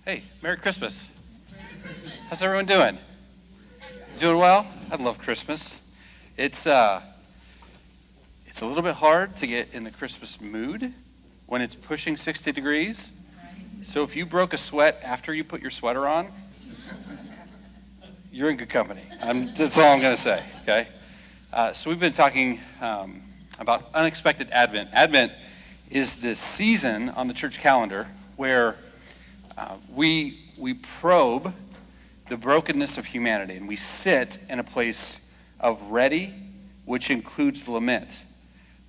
Hey, Merry Christmas. How's everyone doing? Doing well? I love Christmas. It's a little bit hard to get in the Christmas mood when it's pushing 60 degrees. So if you broke a sweat after you put your sweater on, you're in good company. That's all I'm going to say, okay? So we've been talking about unexpected Advent. Advent is this season on the church calendar where we probe the brokenness of humanity, and we sit in a place of ready, which includes lament.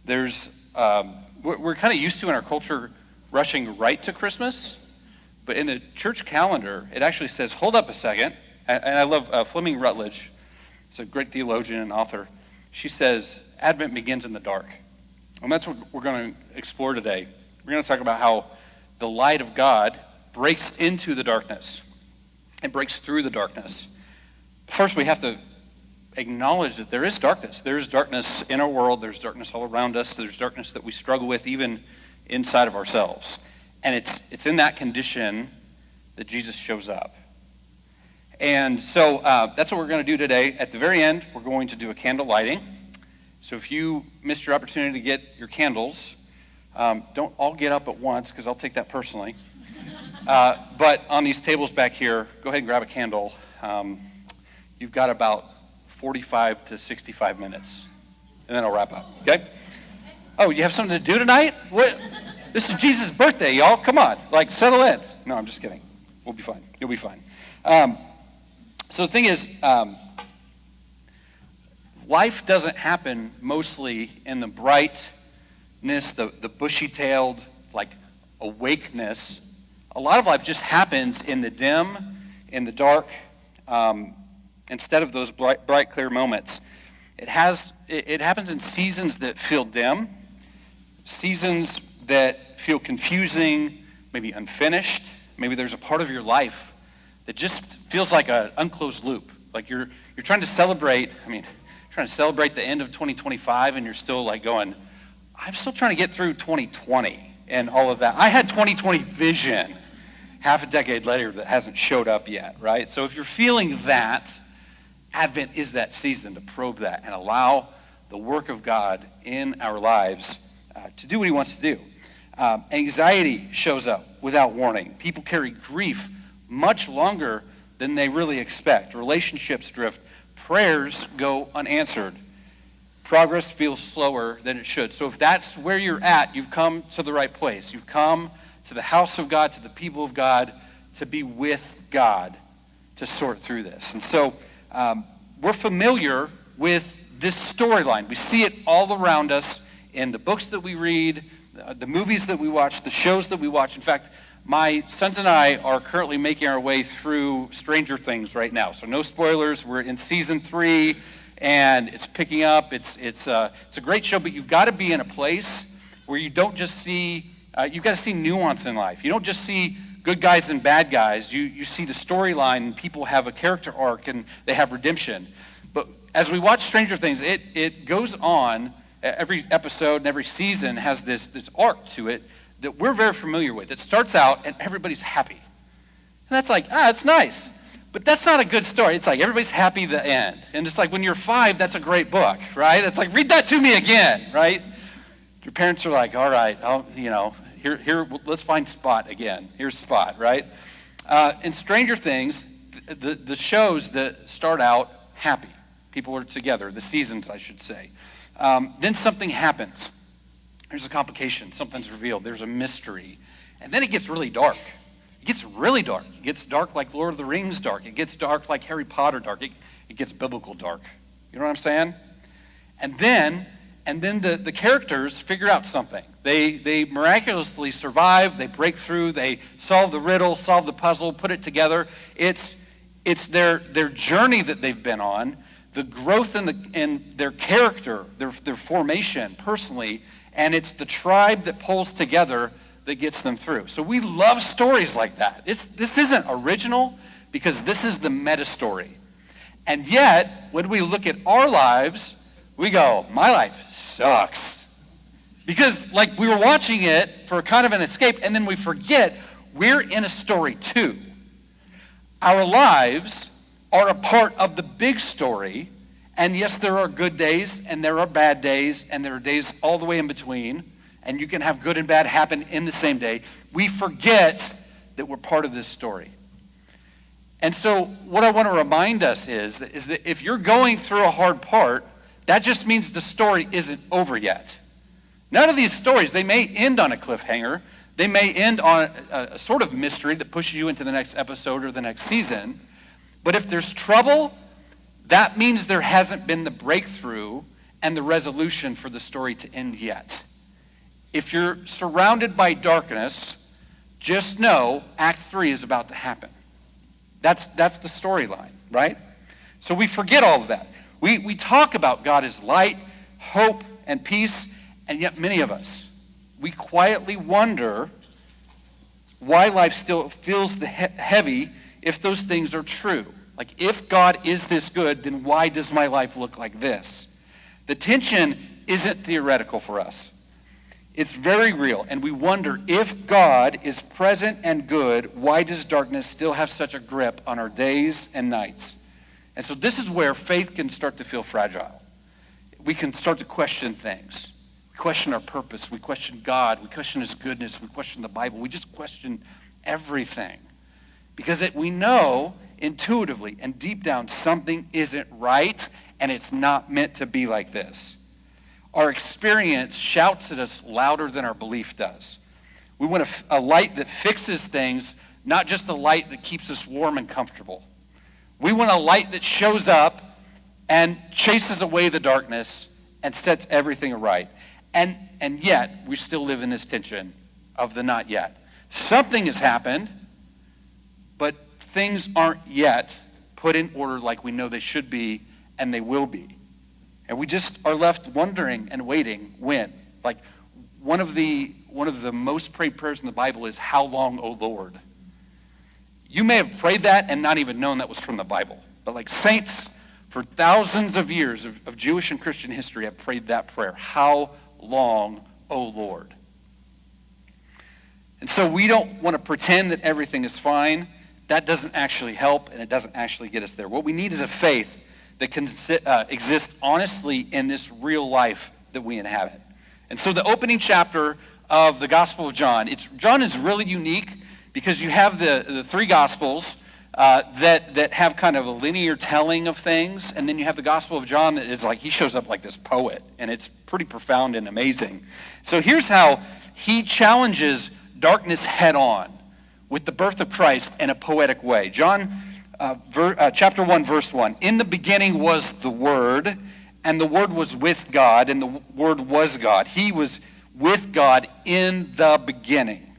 We're kind of used to in our culture rushing right to Christmas, but in the church calendar, it actually says, hold up a second. And I love Fleming Rutledge. It's a great theologian and author. She says, Advent begins in the dark. And that's what we're going to explore today. We're going to talk about how the light of God breaks into the darkness. It breaks through the darkness. First, we have to acknowledge that there is darkness. There is darkness in our world. There's darkness all around us. There's darkness that we struggle with even inside of ourselves. And it's in that condition that Jesus shows up. And so that's what we're going to do today. At the very end, we're going to do a candle lighting. So if you missed your opportunity to get your candles, don't all get up at once because I'll take that personally. But on these tables back here, go ahead and grab a candle. You've got about 45 to 65 minutes, and then I'll wrap up, okay? Oh, you have something to do tonight? What? This is Jesus' birthday, y'all. Come on, settle in. No, I'm just kidding. We'll be fine. You'll be fine. So the thing is, life doesn't happen mostly in the brightness, the bushy-tailed, awakeness. A lot of life just happens in the dim, in the dark, instead of those bright, clear moments. It happens in seasons that feel dim, seasons that feel confusing, maybe unfinished. Maybe there's a part of your life that just feels like an unclosed loop. Like you're trying to celebrate the end of 2025, and you're still going, I'm still trying to get through 2020 and all of that. I had 2020 vision half a decade later that hasn't showed up yet, right? So if you're feeling that, Advent is that season to probe that and allow the work of God in our lives to do what he wants to do. Anxiety shows up without warning. People carry grief much longer than they really expect. Relationships drift. Prayers go unanswered. Progress feels slower than it should. So if that's where you're at, you've come to the right place. You've come to the house of God, to the people of God, to be with God, to sort through this. And so we're familiar with this storyline. We see it all around us in the books that we read, the movies that we watch, the shows that we watch. In fact, my sons and I are currently making our way through Stranger Things right now. So no spoilers. We're in season 3, and it's picking up. It's a great show, but you've got to be in a place where you don't just see, you've got to see nuance in life. You don't just see good guys and bad guys. You see the storyline, and people have a character arc, and they have redemption. But as we watch Stranger Things, it goes on. Every episode and every season has this arc to it that we're very familiar with. It starts out and everybody's happy. And that's it's nice. But that's not a good story. It's everybody's happy the end. And it's when you're 5, that's a great book, right? It's read that to me again, right? Your parents are all right, here, let's find Spot again. Here's Spot, right? In Stranger Things, the shows that start out happy. People are together, the seasons, I should say. Then something happens. There's a complication. Something's revealed. There's a mystery. And then it gets really dark. It gets really dark. It gets dark like Lord of the Rings dark. It gets dark like Harry Potter dark. It gets biblical dark. You know what I'm saying? And then the characters figure out something. They miraculously survive. They break through. They solve the riddle, solve the puzzle, put it together. It's their journey that they've been on, the growth in their character, their formation personally, and it's the tribe that pulls together that gets them through. So we love stories like that. This isn't original because this is the meta story. And yet, when we look at our lives, we go, my life sucks. Because we were watching it for kind of an escape, and then we forget we're in a story too. Our lives are a part of the big story, and yes, there are good days, and there are bad days, and there are days all the way in between, and you can have good and bad happen in the same day. We forget that we're part of this story. And so what I want to remind us is that if you're going through a hard part, that just means the story isn't over yet. None of these stories, they may end on a cliffhanger. They may end on a sort of mystery that pushes you into the next episode or the next season. But if there's trouble, that means there hasn't been the breakthrough and the resolution for the story to end yet. If you're surrounded by darkness, just know Act 3 is about to happen. That's the storyline, right? So we forget all of that. We talk about God as light, hope, and peace, and yet many of us, we quietly wonder why life still feels heavy if those things are true. Like, if God is this good, then why does my life look like this? The tension isn't theoretical for us. It's very real, and we wonder, if God is present and good, why does darkness still have such a grip on our days and nights? And so this is where faith can start to feel fragile. We can start to question things. We question our purpose. We question God. We question his goodness. We question the Bible. We just question everything. Because we know intuitively and deep down something isn't right, and it's not meant to be like this. Our experience shouts at us louder than our belief does. We want a light that fixes things, not just a light that keeps us warm and comfortable. We want a light that shows up and chases away the darkness and sets everything right. And yet, we still live in this tension of the not yet. Something has happened, but things aren't yet put in order like we know they should be and they will be. And we just are left wondering and waiting when. Like, one of the most prayed prayers in the Bible is, "How long, O Lord?" You may have prayed that and not even known that was from the Bible. But like saints for thousands of years of Jewish and Christian history have prayed that prayer. How long, O Lord? And so we don't want to pretend that everything is fine. That doesn't actually help, and it doesn't actually get us there. What we need is a faith that can exist honestly in this real life that we inhabit. And so the opening chapter of the Gospel of John, John is really unique because you have the three Gospels that have kind of a linear telling of things, and then you have the Gospel of John that is like, he shows up like this poet, and it's pretty profound and amazing. So here's how he challenges darkness head on with the birth of Christ in a poetic way. John chapter 1, verse 1. In the beginning was the Word, and the Word was with God, and the Word was God. He was with God in the beginning.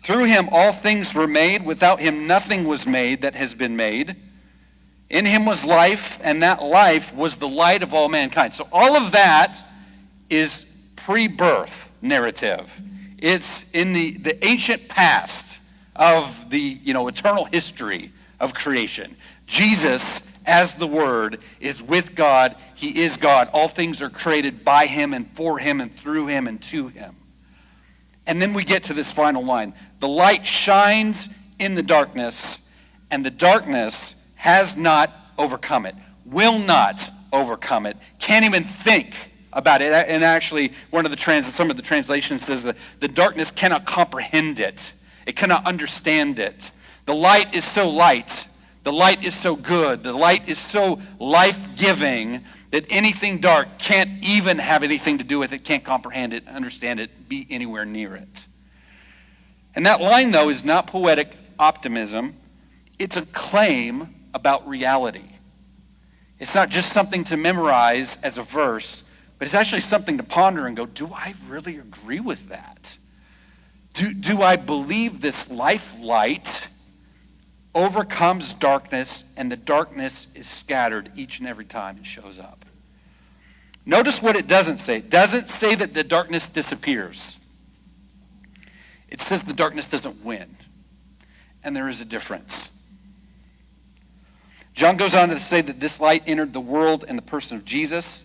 Through him all things were made. Without him nothing was made that has been made. In him was life, and that life was the light of all mankind. So all of that is pre-birth narrative. It's in the ancient past of the eternal history of creation. Jesus, as the Word, is with God. He is God. All things are created by him and for him and through him and to him. And then we get to this final line. The light shines in the darkness, and the darkness has not overcome it, will not overcome it, can't even think about it. And actually, some of the translations says that the darkness cannot comprehend it. It cannot understand it. The light is so light. The light is so good. The light is so life-giving that anything dark can't even have anything to do with it, can't comprehend it, understand it, be anywhere near it. And that line, though, is not poetic optimism. It's a claim about reality. It's not just something to memorize as a verse, but it's actually something to ponder and go, do I really agree with that? Do I believe this life light overcomes darkness, and the darkness is scattered each and every time it shows up? Notice what it doesn't say. It doesn't say that the darkness disappears. It says the darkness doesn't win. And there is a difference. John goes on to say that this light entered the world in the person of Jesus.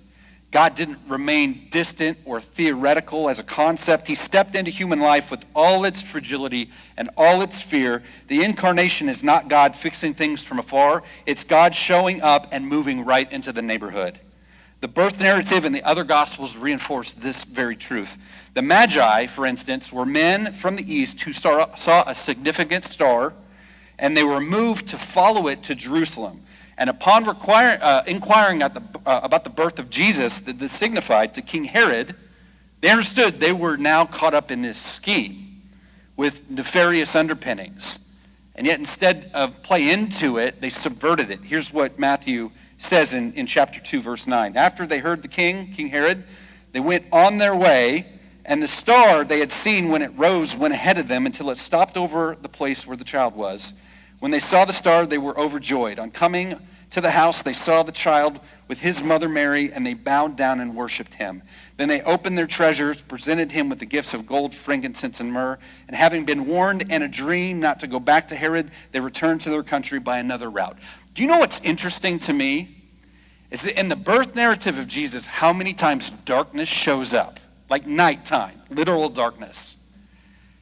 God didn't remain distant or theoretical as a concept. He stepped into human life with all its fragility and all its fear. The incarnation is not God fixing things from afar. It's God showing up and moving right into the neighborhood. The birth narrative and the other gospels reinforce this very truth. The Magi, for instance, were men from the east who saw a significant star, and they were moved to follow it to Jerusalem. And upon inquiring about the birth of Jesus that this signified to King Herod, they understood they were now caught up in this scheme with nefarious underpinnings. And yet instead of play into it, they subverted it. Here's what Matthew says in chapter 2, verse 9. After they heard the King Herod, they went on their way, and the star they had seen when it rose went ahead of them until it stopped over the place where the child was. When they saw the star, they were overjoyed. On coming to the house, they saw the child with his mother Mary, and they bowed down and worshipped him. Then they opened their treasures, presented him with the gifts of gold, frankincense, and myrrh. And having been warned in a dream not to go back to Herod, they returned to their country by another route. Do you know what's interesting to me? Is that in the birth narrative of Jesus, how many times darkness shows up? Like nighttime, literal darkness.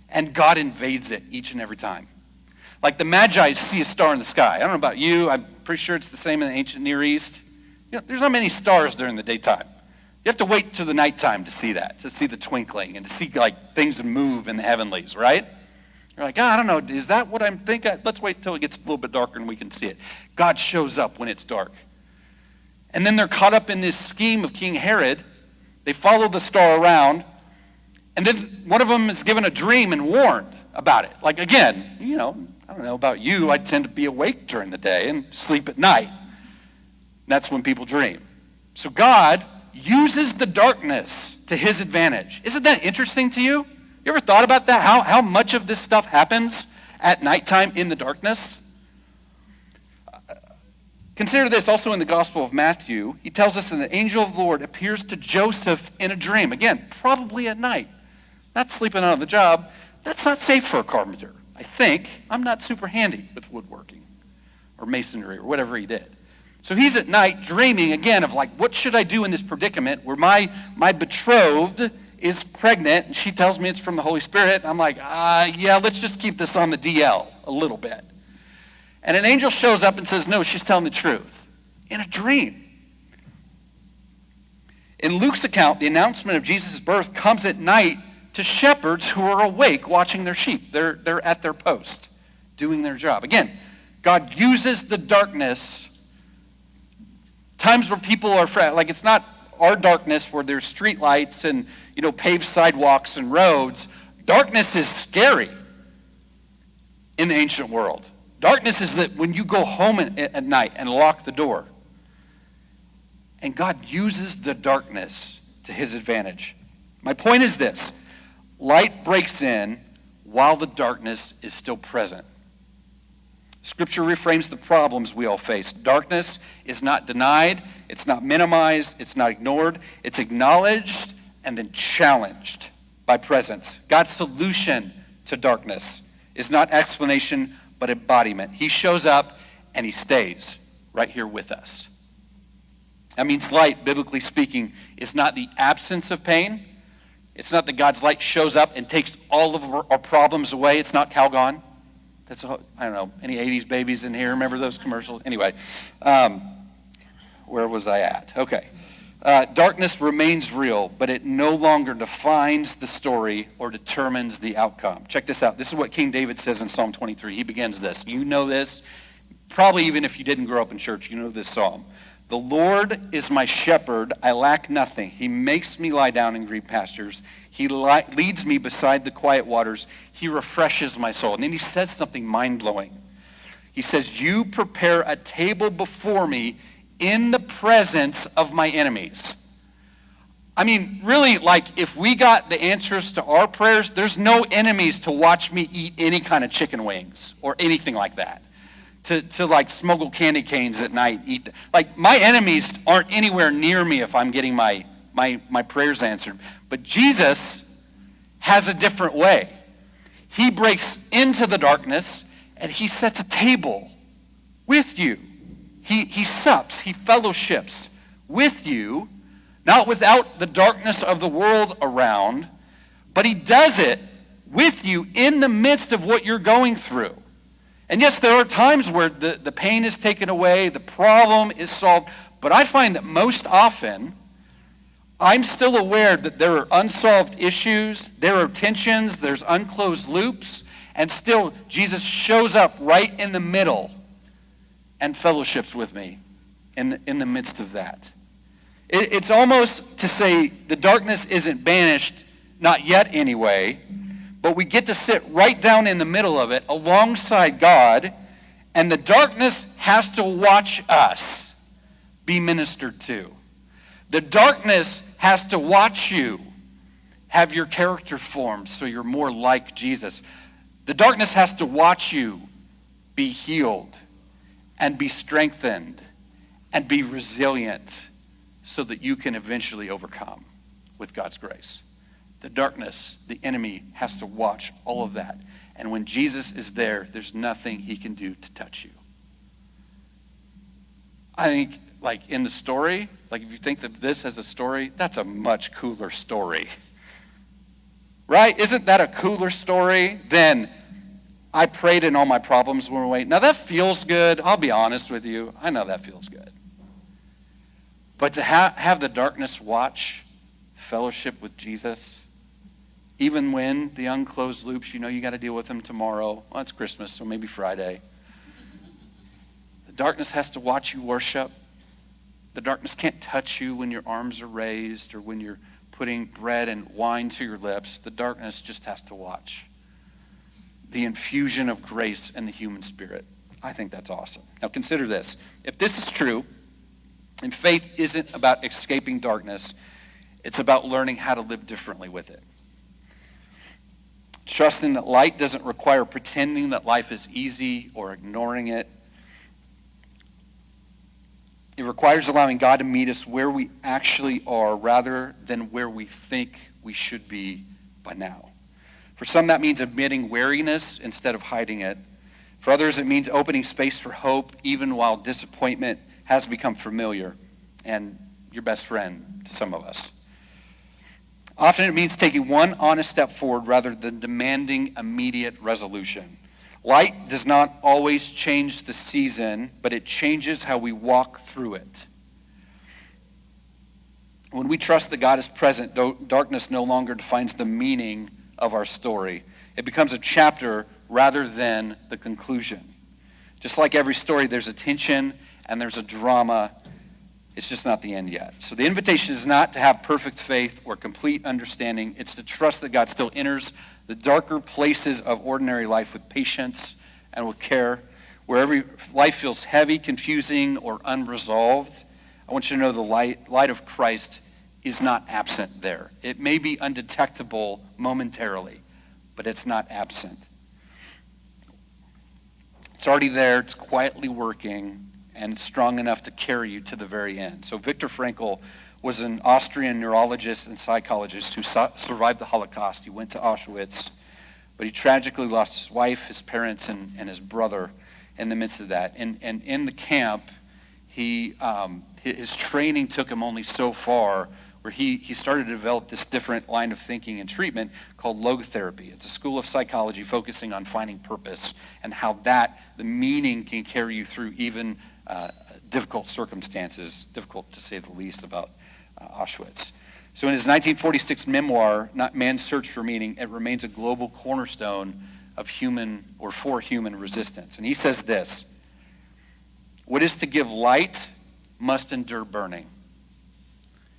And God invades it each and every time. Like the Magi see a star in the sky. I don't know about you. I'm pretty sure it's the same in the ancient Near East. You know, there's not many stars during the daytime. You have to wait till the nighttime to see that, to see the twinkling and to see like things move in the heavenlies, right? You're like, I don't know, is that what I'm thinking? Let's wait till it gets a little bit darker and we can see it. God shows up when it's dark. And then they're caught up in this scheme of King Herod. They follow the star around. And then one of them is given a dream and warned about it. Like, again, you know, I don't know about you. I tend to be awake during the day and sleep at night. That's when people dream. So God uses the darkness to his advantage. Isn't that interesting to you? You ever thought about that? How much of this stuff happens at nighttime in the darkness? Consider this also in the Gospel of Matthew. He tells us that the angel of the Lord appears to Joseph in a dream. Again, probably at night. Not sleeping on the job. That's not safe for a carpenter. I think. I'm not super handy with woodworking or masonry or whatever he did. So he's at night dreaming again of like, what should I do in this predicament where my betrothed is pregnant and she tells me it's from the Holy Spirit. And I'm like, yeah, let's just keep this on the DL a little bit. And an angel shows up and says, no, she's telling the truth. In a dream. In Luke's account, the announcement of Jesus' birth comes at night to shepherds who are awake watching their sheep. They're at their post, doing their job. Again, God uses the darkness. Times where people are, like it's not our darkness where there's street lights and, you know, paved sidewalks and roads. Darkness is scary in the ancient world. Darkness is that when you go home at night and lock the door. And God uses the darkness to his advantage. My point is this. Light breaks in while the darkness is still present. Scripture reframes the problems we all face. Darkness is not denied. It's not minimized. It's not ignored. It's acknowledged and then challenged by presence. God's solution to darkness is not explanation, but embodiment. He shows up and he stays right here with us. That means light, biblically speaking, is not the absence of pain. It's not that God's light shows up and takes all of our problems away. It's not Calgon. That's, I don't know, any 80s babies in here? Remember those commercials? Anyway, where was I at? Okay. Darkness remains real, but it no longer defines the story or determines the outcome. Check this out. This is what King David says in Psalm 23. He begins this. You know this. Probably even if you didn't grow up in church, you know this psalm. The Lord is my shepherd. I lack nothing. He makes me lie down in green pastures. He leads me beside the quiet waters. He refreshes my soul. And then he says something mind-blowing. He says, you prepare a table before me in the presence of my enemies. I mean, really, like, if we got the answers to our prayers, there's no enemies to watch me eat any kind of chicken wings or anything like that. To like smuggle candy canes at night, eat. Like, my enemies aren't anywhere near me if I'm getting my prayers answered. But Jesus has a different way. He breaks into the darkness and he sets a table with you. He sups, he fellowships with you not without the darkness of the world around, but he does it with you in the midst of what you're going through. And yes, there are times where the pain is taken away, the problem is solved, but I find that most often, I'm still aware that there are unsolved issues, there are tensions, there's unclosed loops, and still Jesus shows up right in the middle and fellowships with me in the midst of that. It's almost to say the darkness isn't banished, not yet anyway, but we get to sit right down in the middle of it alongside God, and the darkness has to watch us be ministered to. The darkness has to watch you have your character formed so you're more like Jesus. The darkness has to watch you be healed and be strengthened and be resilient so that you can eventually overcome with God's grace. The darkness, the enemy, has to watch all of that. And when Jesus is there, there's nothing he can do to touch you. I think, like in the story, like if you think of this as a story, that's a much cooler story. Right? Isn't that a cooler story than I prayed and all my problems went away? Now that feels good. I'll be honest with you. I know that feels good. But to have the darkness watch fellowship with Jesus, even when the unclosed loops, you know you got to deal with them tomorrow. Well, it's Christmas, so maybe Friday. The darkness has to watch you worship. The darkness can't touch you when your arms are raised or when you're putting bread and wine to your lips. The darkness just has to watch the infusion of grace and the human spirit. I think that's awesome. Now consider this. If this is true, and faith isn't about escaping darkness, it's about learning how to live differently with it. Trusting that light doesn't require pretending that life is easy or ignoring it. It requires allowing God to meet us where we actually are rather than where we think we should be by now. For some, that means admitting weariness instead of hiding it. For others, it means opening space for hope even while disappointment has become familiar and your best friend to some of us. Often it means taking one honest step forward rather than demanding immediate resolution. Light does not always change the season, but it changes how we walk through it. When we trust that God is present, darkness no longer defines the meaning of our story. It becomes a chapter rather than the conclusion. Just like every story, there's a tension and there's a drama. It's just not the end yet. So the invitation is not to have perfect faith or complete understanding. It's to trust that God still enters the darker places of ordinary life with patience and with care. Wherever life feels heavy, confusing, or unresolved, I want you to know the light of Christ is not absent there. It may be undetectable momentarily, but it's not absent. It's already there. It's quietly working. And it's strong enough to carry you to the very end. So Viktor Frankl was an Austrian neurologist and psychologist who survived the Holocaust. He went to Auschwitz, but he tragically lost his wife, his parents, and his brother in the midst of that. And in the camp, his training took him only so far, where he started to develop this different line of thinking and treatment called logotherapy. It's a school of psychology focusing on finding purpose and how the meaning can carry you through even difficult circumstances, difficult to say the least about Auschwitz. So in his 1946 memoir, Not Man's Search for Meaning, it remains a global cornerstone of human or for human resistance. And he says this: what is to give light must endure burning.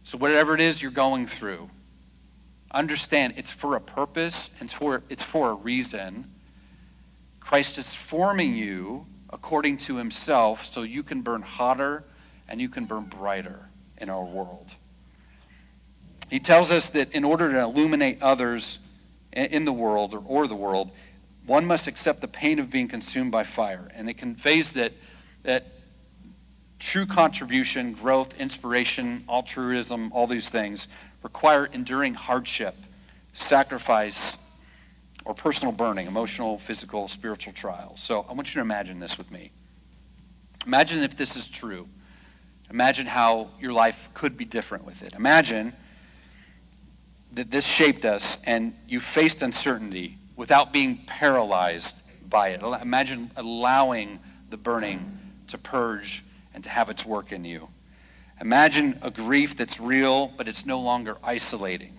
So whatever it is you're going through, understand it's for a purpose and it's for a reason. Christ is forming you according to himself so you can burn hotter and you can burn brighter in our world. He tells us that in order to illuminate others in the world or the world, one must accept the pain of being consumed by fire. And it conveys that true contribution, growth, inspiration, altruism, all these things require enduring hardship, sacrifice, or personal burning, emotional, physical, spiritual trials. So I want you to imagine this with me. Imagine if this is true, Imagine how your life could be different with it. Imagine that this shaped us and you faced uncertainty without being paralyzed by it. Imagine allowing the burning to purge and to have its work in you. Imagine a grief that's real, but it's no longer isolating.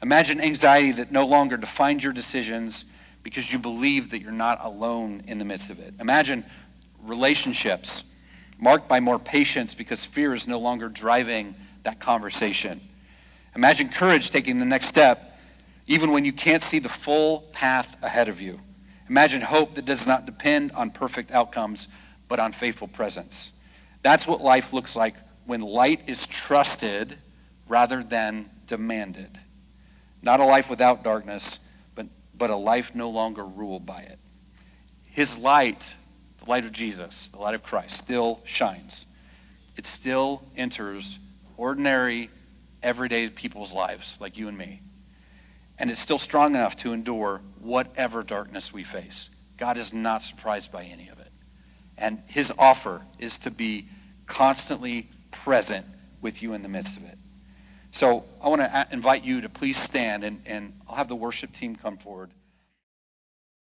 Imagine anxiety that no longer defines your decisions because you believe that you're not alone in the midst of it. Imagine relationships marked by more patience because fear is no longer driving that conversation. Imagine courage taking the next step even when you can't see the full path ahead of you. Imagine hope that does not depend on perfect outcomes but on faithful presence. That's what life looks like when light is trusted rather than demanded. Not a life without darkness, but a life no longer ruled by it. His light, the light of Jesus, the light of Christ, still shines. It still enters ordinary, everyday people's lives like you and me. And it's still strong enough to endure whatever darkness we face. God is not surprised by any of it. And his offer is to be constantly present with you in the midst of it. So I want to invite you to please stand, and I'll have the worship team come forward.